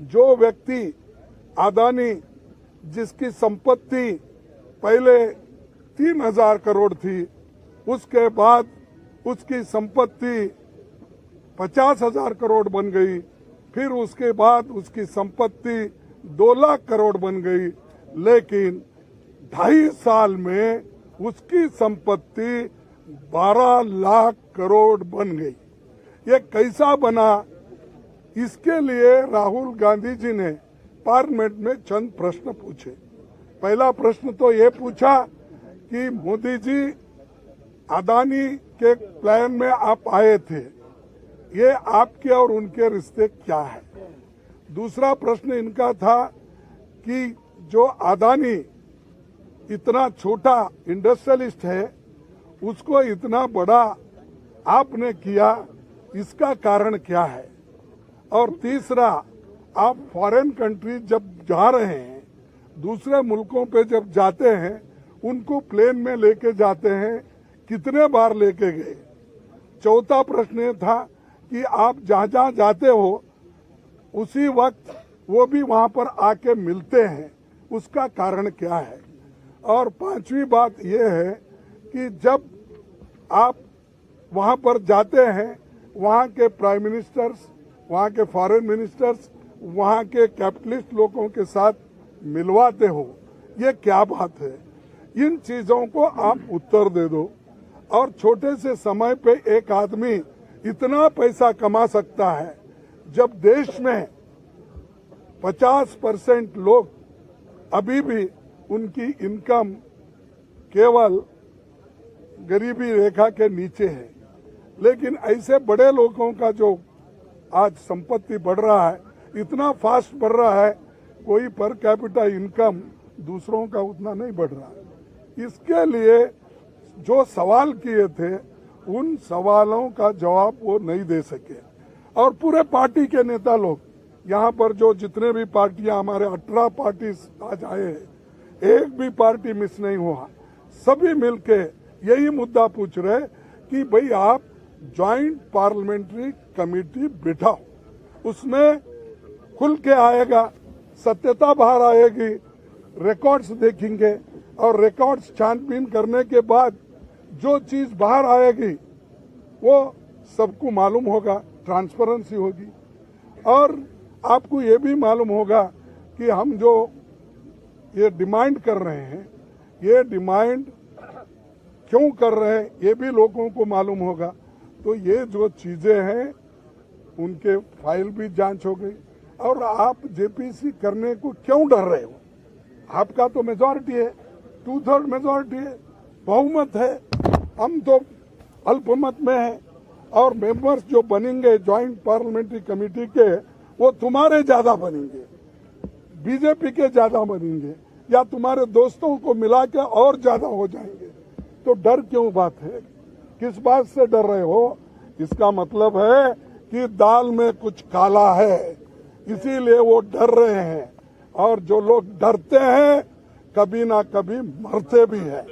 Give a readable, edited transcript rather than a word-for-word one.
जो व्यक्ति अदानी जिसकी संपत्ति पहले 3,000 करोड़ थी, उसके बाद उसकी संपत्ति 50,000 करोड़ बन गई, फिर उसके बाद उसकी संपत्ति 2 लाख करोड़ बन गई, लेकिन 2.5 साल में उसकी संपत्ति 12 लाख करोड़ बन गई। ये कैसा बना? इसके लिए राहुल गांधी जी ने पार्लियामेंट में चंद प्रश्न पूछे। पहला प्रश्न तो ये पूछा कि मोदी जी, अदानी के प्लान में आप आए थे, ये आपके और उनके रिश्ते क्या है? दूसरा प्रश्न इनका था कि जो अदानी इतना छोटा इंडस्ट्रियलिस्ट है, उसको इतना बड़ा आपने किया, इसका कारण क्या है? और तीसरा, आप फॉरेन कंट्री जब जा रहे हैं, दूसरे मुल्कों पे जब जाते हैं, उनको प्लेन में लेके जाते हैं, कितने बार लेके गए? चौथा प्रश्न ये था कि आप जहाँ जहाँ जाते हो उसी वक्त वो भी वहाँ पर आके मिलते हैं, उसका कारण क्या है? और पांचवी बात यह है कि जब आप वहाँ पर जाते हैं, वहाँ के प्राइम मिनिस्टर्स, वहाँ के फॉरेन मिनिस्टर्स, वहाँ के कैपिटलिस्ट लोगों के साथ मिलवाते हो, ये क्या बात है? इन चीजों को आप उत्तर दे दो। और छोटे से समय पे एक आदमी इतना पैसा कमा सकता है, जब देश में 50% लोग अभी भी उनकी इनकम केवल गरीबी रेखा के नीचे है। लेकिन ऐसे बड़े लोगों का जो आज संपत्ति बढ़ रहा है, इतना फास्ट बढ़ रहा है, कोई पर कैपिटा इनकम दूसरों का उतना नहीं बढ़ रहा है। इसके लिए जो सवाल किए थे, उन सवालों का जवाब वो नहीं दे सके। और पूरे पार्टी के नेता लोग यहाँ पर जो जितने भी पार्टियां, हमारे 18 पार्टी आज आए हैं, एक भी पार्टी मिस नहीं हुआ। सभी मिलके यही मुद्दा पूछ रहे कि भाई आप ज्वाइंट पार्लियामेंट्री कमेटी बिठाओ, उसमें खुल के आएगा, सत्यता बाहर आएगी, रिकॉर्ड्स देखेंगे और रिकॉर्ड्स छानबीन करने के बाद जो चीज बाहर आएगी वो सबको मालूम होगा, ट्रांसपेरेंसी होगी। और आपको ये भी मालूम होगा कि हम जो ये डिमांड कर रहे हैं, ये डिमांड क्यों कर रहे हैं, ये भी लोगों को मालूम होगा। तो ये जो चीजें हैं, उनके फाइल भी जांच हो गई। और आप जेपीसी करने को क्यों डर रहे हो? आपका तो मेजॉरिटी है, 2/3 मेजॉरिटी है, बहुमत है। हम तो अल्पमत में हैं। और मेंबर्स जो बनेंगे ज्वाइंट पार्लियामेंट्री कमेटी के, वो तुम्हारे ज्यादा बनेंगे, बीजेपी के ज्यादा बनेंगे, या तुम्हारे दोस्तों को मिला के और ज्यादा हो जाएंगे। तो डर क्यों बात है? किस बात से डर रहे हो? इसका मतलब है कि दाल में कुछ काला है, इसीलिए वो डर रहे हैं। और जो लोग डरते हैं, कभी ना कभी मरते भी हैं।